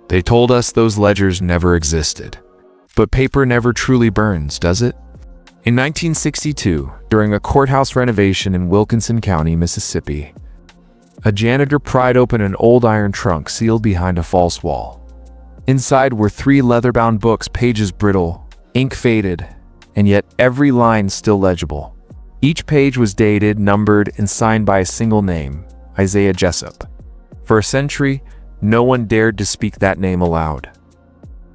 They told us those ledgers never existed. But paper never truly burns, does it? In 1962, during a courthouse renovation in Wilkinson County, Mississippi, a janitor pried open an old iron trunk sealed behind a false wall. Inside were 3 leather-bound books, pages brittle, ink faded, and yet every line still legible. Each page was dated, numbered, and signed by a single name, Isaiah Jessup. For a century, no one dared to speak that name aloud.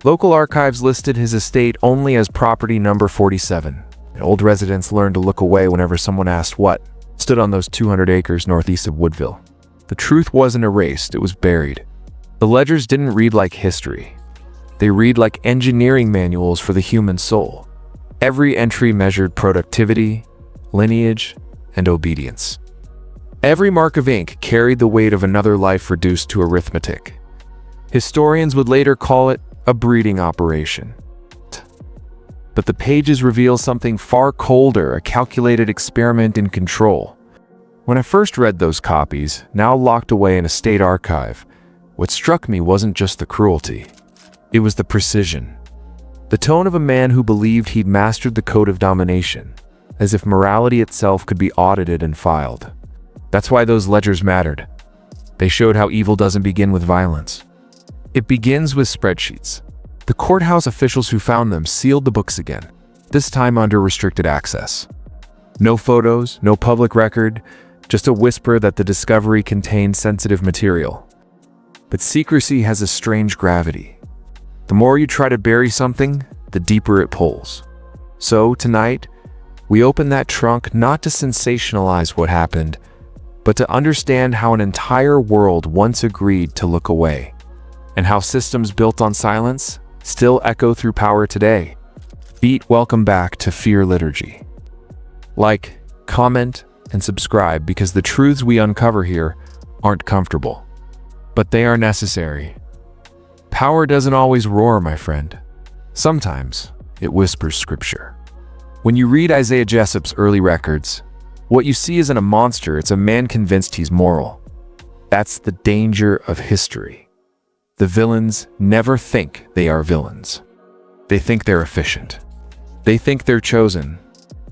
Local archives listed his estate only as property number 47, and old residents learned to look away whenever someone asked what stood on those 200 acres northeast of Woodville. The truth wasn't erased, it was buried. The ledgers didn't read like history. They read like engineering manuals for the human soul. Every entry measured productivity, lineage, and obedience. Every mark of ink carried the weight of another life reduced to arithmetic. Historians would later call it a breeding operation. But the pages reveal something far colder, a calculated experiment in control. When I first read those copies, now locked away in a state archive, what struck me wasn't just the cruelty. It was the precision. The tone of a man who believed he'd mastered the code of domination, as if morality itself could be audited and filed. That's why those ledgers mattered. They showed how evil doesn't begin with violence. It begins with spreadsheets. The courthouse officials who found them sealed the books again, this time under restricted access. No photos, no public record, just a whisper that the discovery contained sensitive material. But secrecy has a strange gravity. The more you try to bury something, the deeper it pulls. So tonight, we open that trunk not to sensationalize what happened, but to understand how an entire world once agreed to look away, and how systems built on silence still echo through power today. Welcome back to Fear Liturgy. Like, comment, and subscribe because the truths we uncover here aren't comfortable, but they are necessary. Power doesn't always roar, my friend. Sometimes it whispers scripture. When you read Isaiah Jessup's early records, what you see isn't a monster, it's a man convinced he's moral. That's the danger of history. The villains never think they are villains. They think they're efficient. They think they're chosen.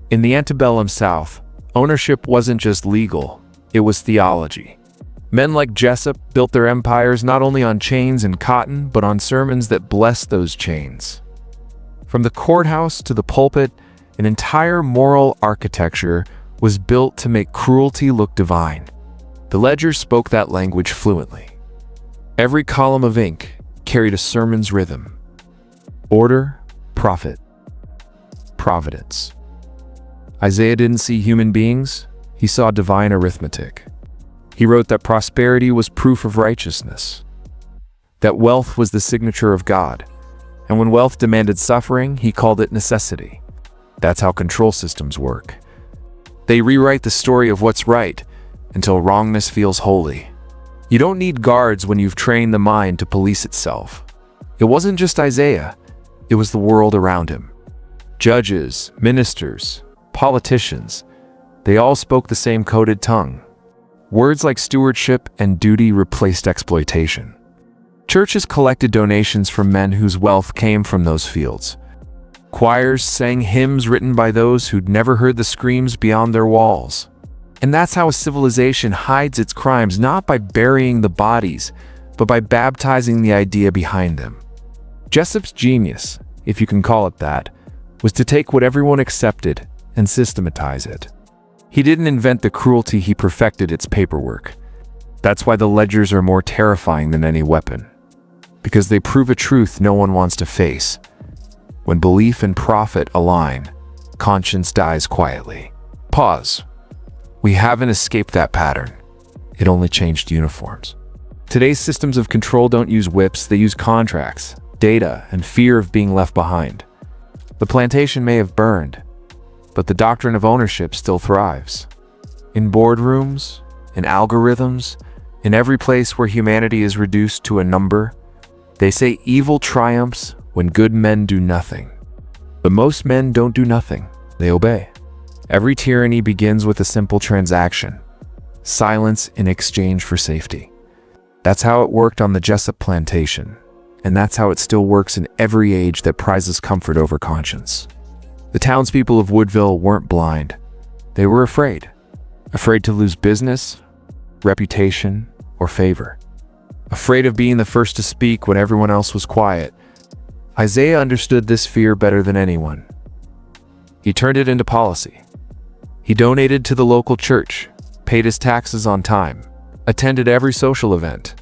In the antebellum South, ownership wasn't just legal, it was theology. Men like Jessup built their empires not only on chains and cotton, but on sermons that blessed those chains. From the courthouse to the pulpit, an entire moral architecture was built to make cruelty look divine. The ledgers spoke that language fluently. Every column of ink carried a sermon's rhythm. Order, profit, providence. Isaiah didn't see human beings, he saw divine arithmetic. He wrote that prosperity was proof of righteousness, that wealth was the signature of God, and when wealth demanded suffering, he called it necessity. That's how control systems work. They rewrite the story of what's right until wrongness feels holy. You don't need guards when you've trained the mind to police itself. It wasn't just Isaiah, it was the world around him. Judges, ministers, politicians, they all spoke the same coded tongue. Words like stewardship and duty replaced exploitation. Churches collected donations from men whose wealth came from those fields. Choirs sang hymns written by those who'd never heard the screams beyond their walls. And that's how a civilization hides its crimes, not by burying the bodies, but by baptizing the idea behind them. Jessup's genius, if you can call it that, was to take what everyone accepted and systematize it. He didn't invent the cruelty, he perfected its paperwork. That's why the ledgers are more terrifying than any weapon. Because they prove a truth no one wants to face. When belief and profit align, conscience dies quietly. Pause. We haven't escaped that pattern. It only changed uniforms. Today's systems of control don't use whips, they use contracts, data, and fear of being left behind. The plantation may have burned, but the doctrine of ownership still thrives. In boardrooms, in algorithms, in every place where humanity is reduced to a number, they say evil triumphs when good men do nothing. But most men don't do nothing, they obey. Every tyranny begins with a simple transaction: silence in exchange for safety. That's how it worked on the Jessup plantation. and that's how it still works in every age that prizes comfort over conscience. The townspeople of Woodville weren't blind. They were afraid. Afraid to lose business, reputation, or favor. Afraid of being the first to speak when everyone else was quiet. Isaiah understood this fear better than anyone. He turned it into policy. He donated to the local church, paid his taxes on time, attended every social event.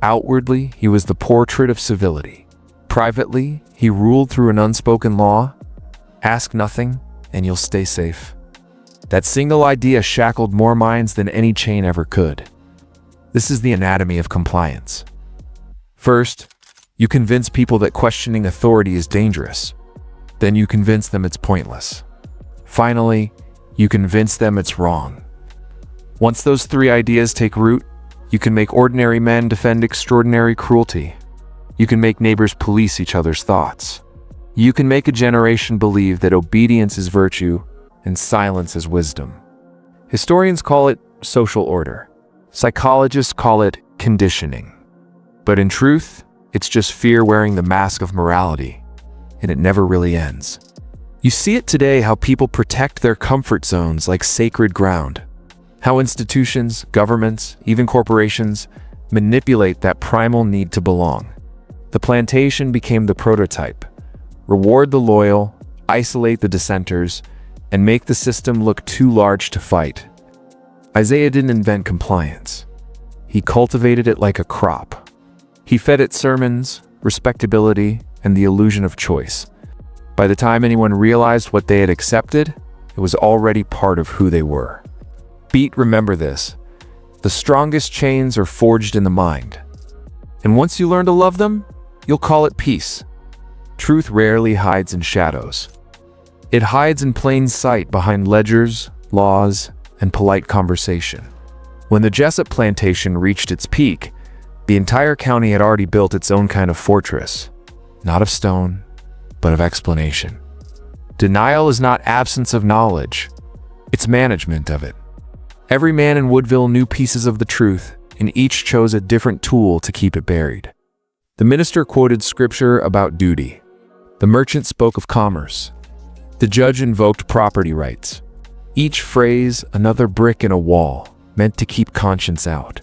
Outwardly, he was the portrait of civility. Privately, he ruled through an unspoken law: ask nothing, and you'll stay safe. That single idea shackled more minds than any chain ever could. This is the anatomy of compliance. First, you convince people that questioning authority is dangerous. Then you convince them it's pointless. Finally, you convince them it's wrong. Once those three ideas take root, you can make ordinary men defend extraordinary cruelty. You can make neighbors police each other's thoughts. You can make a generation believe that obedience is virtue and silence is wisdom. Historians call it social order. Psychologists call it conditioning. But in truth, it's just fear wearing the mask of morality, and it never really ends. You see it today how people protect their comfort zones like sacred ground. How institutions, governments, even corporations manipulate that primal need to belong. The plantation became the prototype. Reward the loyal, isolate the dissenters, and make the system look too large to fight. Isaiah didn't invent compliance. He cultivated it like a crop. He fed it sermons, respectability, and the illusion of choice. By the time anyone realized what they had accepted, it was already part of who they were. Remember this: the strongest chains are forged in the mind. And once you learn to love them, you'll call it peace. Truth rarely hides in shadows. It hides in plain sight behind ledgers, laws, and polite conversation. When the Jessup plantation reached its peak, the entire county had already built its own kind of fortress, not of stone, but of explanation. Denial is not absence of knowledge, it's management of it. Every man in Woodville knew pieces of the truth, and each chose a different tool to keep it buried. The minister quoted scripture about duty. The merchant spoke of commerce. The judge invoked property rights. Each phrase another brick in a wall, meant to keep conscience out.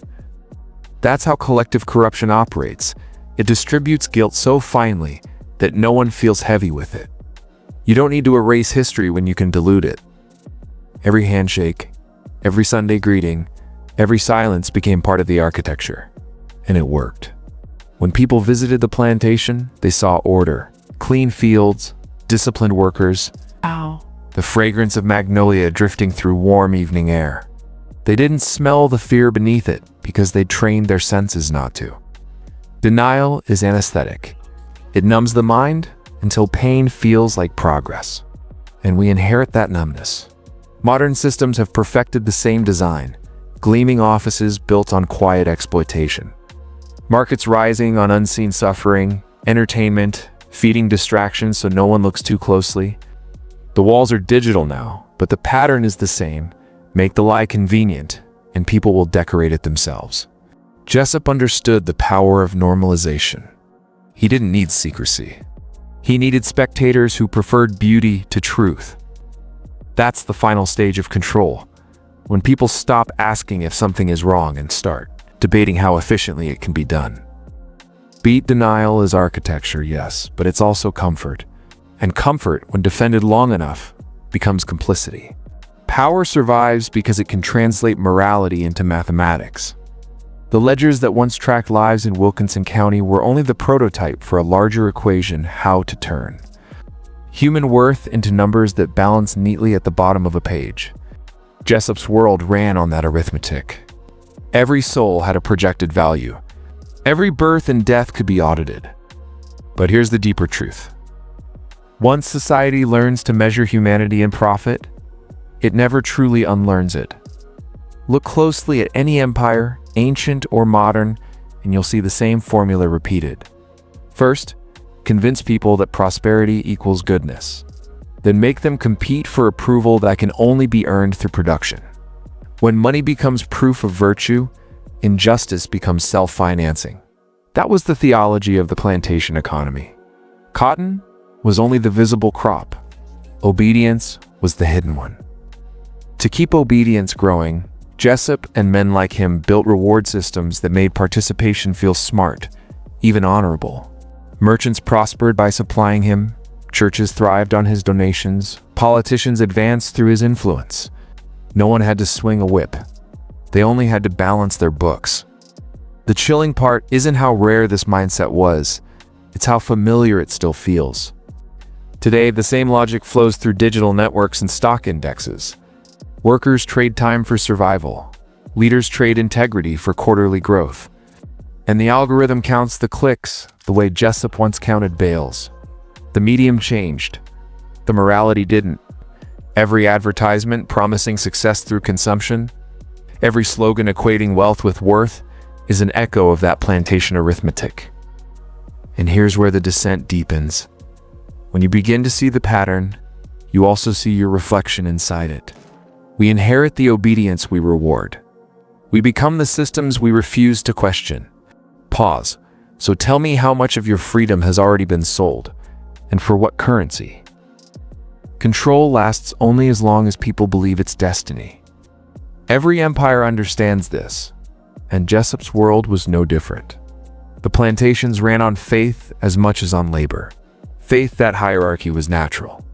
That's how collective corruption operates. It distributes guilt so finely that no one feels heavy with it. You don't need to erase history when you can dilute it. Every handshake, every Sunday greeting, every silence became part of the architecture. And it worked. When people visited the plantation, they saw order, clean fields, disciplined workers, the fragrance of magnolia drifting through warm evening air. They didn't smell the fear beneath it because they'd trained their senses not to. Denial is anesthetic. It numbs the mind until pain feels like progress. And we inherit that numbness. Modern systems have perfected the same design, gleaming offices built on quiet exploitation. Markets rising on unseen suffering, entertainment, feeding distractions so no one looks too closely. The walls are digital now, but the pattern is the same. Make the lie convenient, and people will decorate it themselves. Jessup understood the power of normalization. He didn't need secrecy. He needed spectators who preferred beauty to truth. That's the final stage of control, when people stop asking if something is wrong and start debating how efficiently it can be done. Denial is architecture, yes, but it's also comfort. And comfort, when defended long enough, becomes complicity. Power survives because it can translate morality into mathematics. The ledgers that once tracked lives in Wilkinson County were only the prototype for a larger equation: how to turn human worth into numbers that balance neatly at the bottom of a page. Jessup's world ran on that arithmetic. Every soul had a projected value. Every birth and death could be audited. But here's the deeper truth. Once society learns to measure humanity in profit, it never truly unlearns it. Look closely at any empire, ancient or modern, and you'll see the same formula repeated. First, convince people that prosperity equals goodness. Then make them compete for approval that can only be earned through production. When money becomes proof of virtue, injustice becomes self-financing. That was the theology of the plantation economy. Cotton was only the visible crop. Obedience was the hidden one. To keep obedience growing, Jessup and men like him built reward systems that made participation feel smart, even honorable. Merchants prospered by supplying him, churches thrived on his donations, politicians advanced through his influence. No one had to swing a whip. They only had to balance their books. The chilling part isn't how rare this mindset was, it's how familiar it still feels. Today, the same logic flows through digital networks and stock indexes. Workers trade time for survival. Leaders trade integrity for quarterly growth. And the algorithm counts the clicks the way Jessup once counted bales. The medium changed. The morality didn't. Every advertisement promising success through consumption, every slogan equating wealth with worth, is an echo of that plantation arithmetic. And here's where the descent deepens. When you begin to see the pattern, you also see your reflection inside it. We inherit the obedience we reward. We become the systems we refuse to question. Pause. So tell me how much of your freedom has already been sold, and for what currency? Control lasts only as long as people believe it's destiny. Every empire understands this, and Jessup's world was no different. The plantations ran on faith as much as on labor. Faith that hierarchy was natural.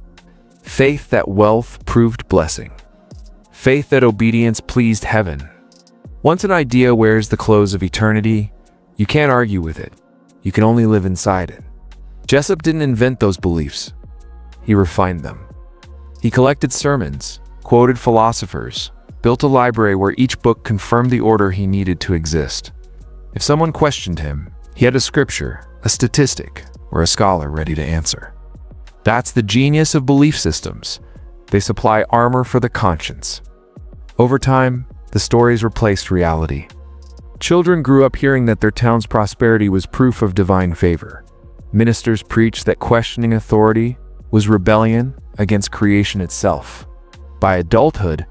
Faith that wealth proved blessing. Faith that obedience pleased heaven. Once an idea wears the clothes of eternity, you can't argue with it. You can only live inside it. Jessup didn't invent those beliefs. He refined them. He collected sermons, quoted philosophers, built a library where each book confirmed the order he needed to exist. If someone questioned him, he had a scripture, a statistic, or a scholar ready to answer. That's the genius of belief systems. They supply armor for the conscience. Over time, the stories replaced reality. Children grew up hearing that their town's prosperity was proof of divine favor. Ministers preached that questioning authority was rebellion against creation itself. By adulthood,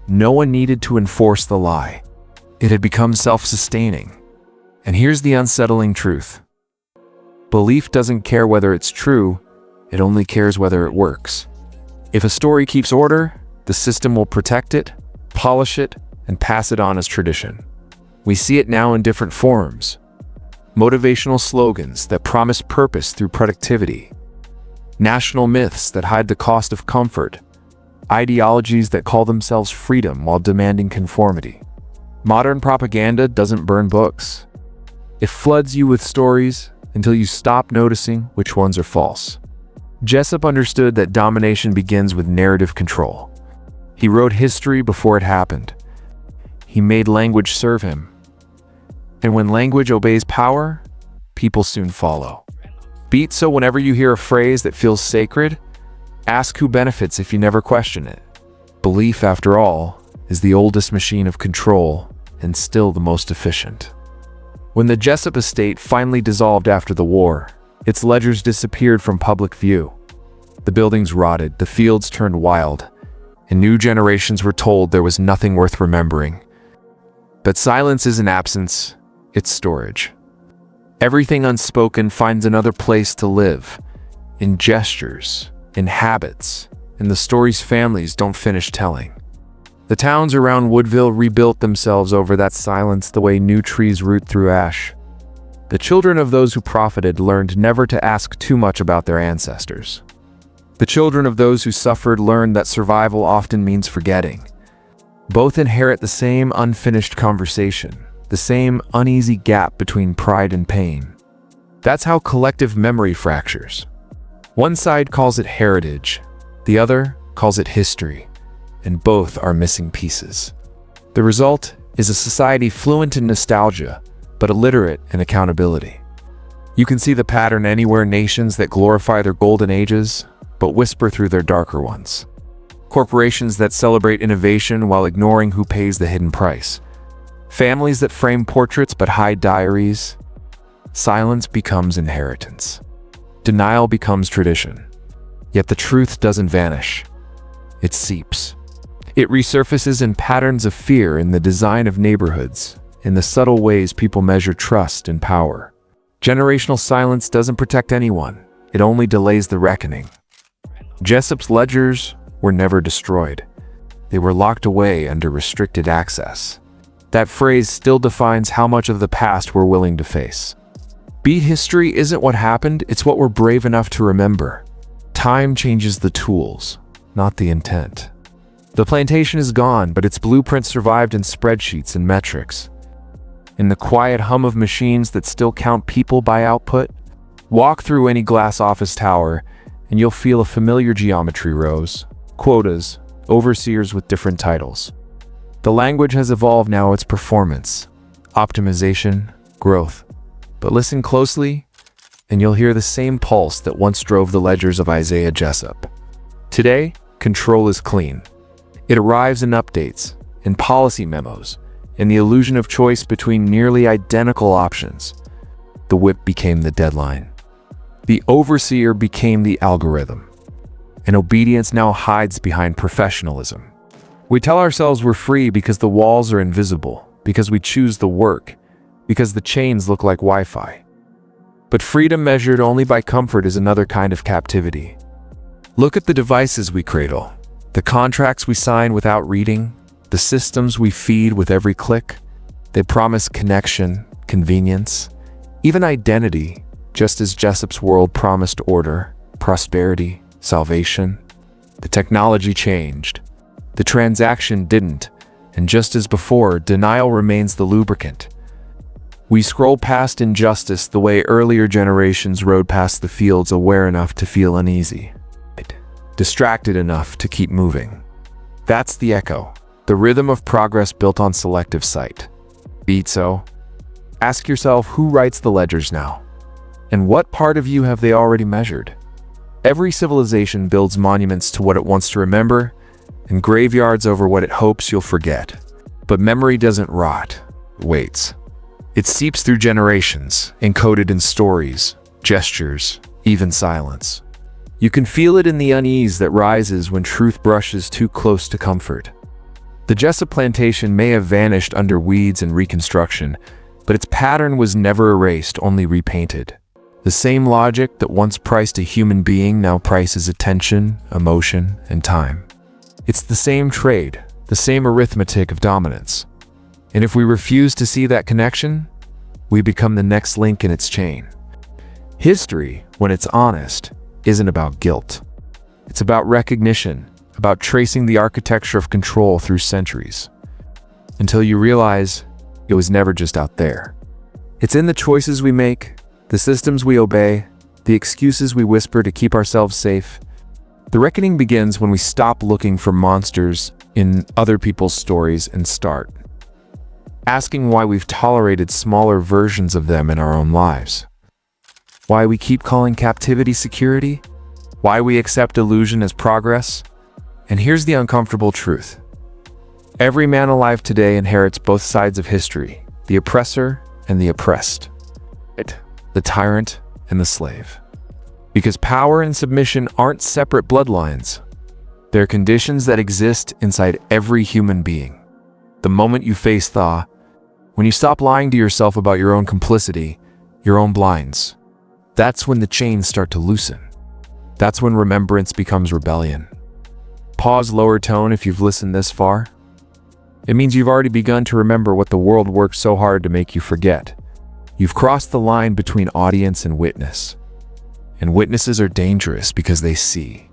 no one needed to enforce the lie. It had become self-sustaining. And here's the unsettling truth. Belief doesn't care whether it's true, it only cares whether it works. If a story keeps order, the system will protect it, polish it, and pass it on as tradition. We see it now in different forms. Motivational slogans that promise purpose through productivity. National myths that hide the cost of comfort. Ideologies that call themselves freedom while demanding conformity. Modern propaganda doesn't burn books. It floods you with stories until you stop noticing which ones are false. Jessup understood that domination begins with narrative control. He wrote history before it happened. He made language serve him. And when language obeys power, people soon follow. So whenever you hear a phrase that feels sacred, ask who benefits if you never question it. Belief, after all, is the oldest machine of control and still the most efficient. When the Jessup estate finally dissolved after the war, its ledgers disappeared from public view. The buildings rotted, the fields turned wild, and new generations were told there was nothing worth remembering. But silence isn't absence, it's storage. Everything unspoken finds another place to live, in gestures, in habits, in the stories families don't finish telling. The towns around Woodville rebuilt themselves over that silence the way new trees root through ash. The children of those who profited learned never to ask too much about their ancestors. The children of those who suffered learned that survival often means forgetting. Both inherit the same unfinished conversation, the same uneasy gap between pride and pain. That's how collective memory fractures. One side calls it heritage, the other calls it history, and both are missing pieces. The result is a society fluent in nostalgia, but illiterate in accountability. You can see the pattern anywhere: nations that glorify their golden ages, but whisper through their darker ones. Corporations that celebrate innovation while ignoring who pays the hidden price. Families that frame portraits but hide diaries. Silence becomes inheritance. Denial becomes tradition. Yet the truth doesn't vanish. It seeps. It resurfaces in patterns of fear, in the design of neighborhoods, in the subtle ways people measure trust and power. Generational silence doesn't protect anyone. It only delays the reckoning. Jessup's ledgers were never destroyed. They were locked away under restricted access. That phrase still defines how much of the past we're willing to face. Beat history isn't what happened, it's what we're brave enough to remember. Time changes the tools, not the intent. The plantation is gone, but its blueprint survived in spreadsheets and metrics. In the quiet hum of machines that still count people by output, walk through any glass office tower and you'll feel a familiar geometry: rows, quotas, overseers with different titles. The language has evolved now, it's performance, optimization, growth. But listen closely and you'll hear the same pulse that once drove the ledgers of Isaiah Jessup. Today, control is clean. It arrives in updates, in policy memos, in the illusion of choice between nearly identical options. The whip became the deadline. The overseer became the algorithm. And obedience now hides behind professionalism. We tell ourselves we're free because the walls are invisible, because we choose the work, because the chains look like Wi-Fi. But freedom measured only by comfort is another kind of captivity. Look at the devices we cradle, the contracts we sign without reading, the systems we feed with every click. They promise connection, convenience, even identity, just as Jessup's world promised order, prosperity, salvation. The technology changed. The transaction didn't, and just as before, denial remains the lubricant. We scroll past injustice the way earlier generations rode past the fields, aware enough to feel uneasy, distracted enough to keep moving. That's the echo, the rhythm of progress built on selective sight. Be it so. Ask yourself, who writes the ledgers now? And what part of you have they already measured? Every civilization builds monuments to what it wants to remember, and graveyards over what it hopes you'll forget. But memory doesn't rot, it waits. It seeps through generations, encoded in stories, gestures, even silence. You can feel it in the unease that rises when truth brushes too close to comfort. The Jessup plantation may have vanished under weeds and reconstruction, but its pattern was never erased, only repainted. The same logic that once priced a human being now prices attention, emotion, and time. It's the same trade, the same arithmetic of dominance. And if we refuse to see that connection, we become the next link in its chain. History, when it's honest, isn't about guilt. It's about recognition, about tracing the architecture of control through centuries, until you realize it was never just out there. It's in the choices we make, the systems we obey, the excuses we whisper to keep ourselves safe. The reckoning begins when we stop looking for monsters in other people's stories and start asking why we've tolerated smaller versions of them in our own lives. Why we keep calling captivity security? Why we accept illusion as progress? And here's the uncomfortable truth. Every man alive today inherits both sides of history, the oppressor and the oppressed, the tyrant and the slave. Because power and submission aren't separate bloodlines. They're conditions that exist inside every human being. The moment you face thaw, when you stop lying to yourself about your own complicity, your own blinds, that's when the chains start to loosen. That's when remembrance becomes rebellion. Pause, lower tone if you've listened this far. It means you've already begun to remember what the world worked so hard to make you forget. You've crossed the line between audience and witness. And witnesses are dangerous because they see.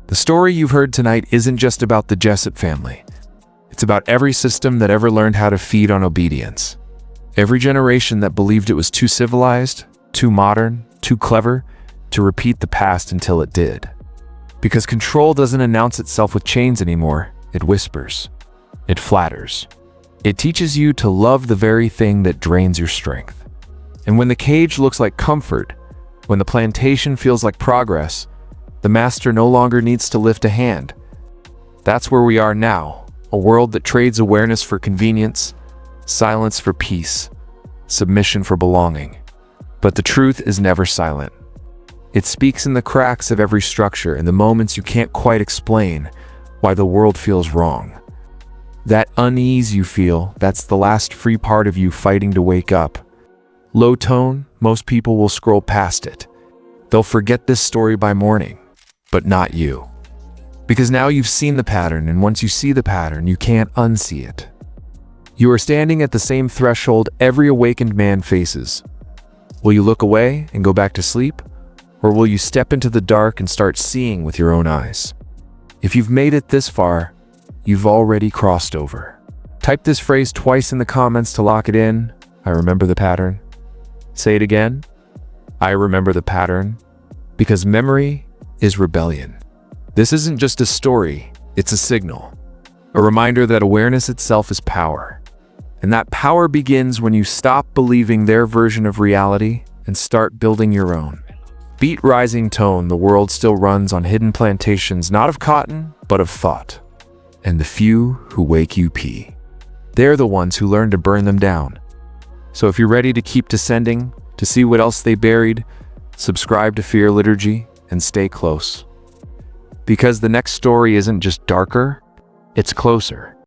The story you've heard tonight isn't just about the Jessup family. It's about every system that ever learned how to feed on obedience. Every generation that believed it was too civilized, too modern, too clever to repeat the past until it did. Because control doesn't announce itself with chains anymore, it whispers. It flatters. It teaches you to love the very thing that drains your strength. And when the cage looks like comfort, when the plantation feels like progress, the master no longer needs to lift a hand. That's where we are now, a world that trades awareness for convenience, silence for peace, submission for belonging. But the truth is never silent. It speaks in the cracks of every structure, in the moments you can't quite explain why the world feels wrong. That unease you feel, that's the last free part of you fighting to wake up. Low tone, most people will scroll past it. They'll forget this story by morning, but not you. Because now you've seen the pattern, and once you see the pattern, you can't unsee it. You are standing at the same threshold every awakened man faces. Will you look away and go back to sleep? Or will you step into the dark and start seeing with your own eyes? If you've made it this far, you've already crossed over. Type this phrase twice in the comments to lock it in. I remember the pattern. Say it again. I remember the pattern. Because memory is rebellion. This isn't just a story, it's a signal. A reminder that awareness itself is power. And that power begins when you stop believing their version of reality and start building your own. Beat rising tone, the world still runs on hidden plantations, not of cotton, but of thought. And the few who wake you pee. They're the ones who learn to burn them down. So if you're ready to keep descending, to see what else they buried, subscribe to Fear Liturgy and stay close. Because the next story isn't just darker, it's closer.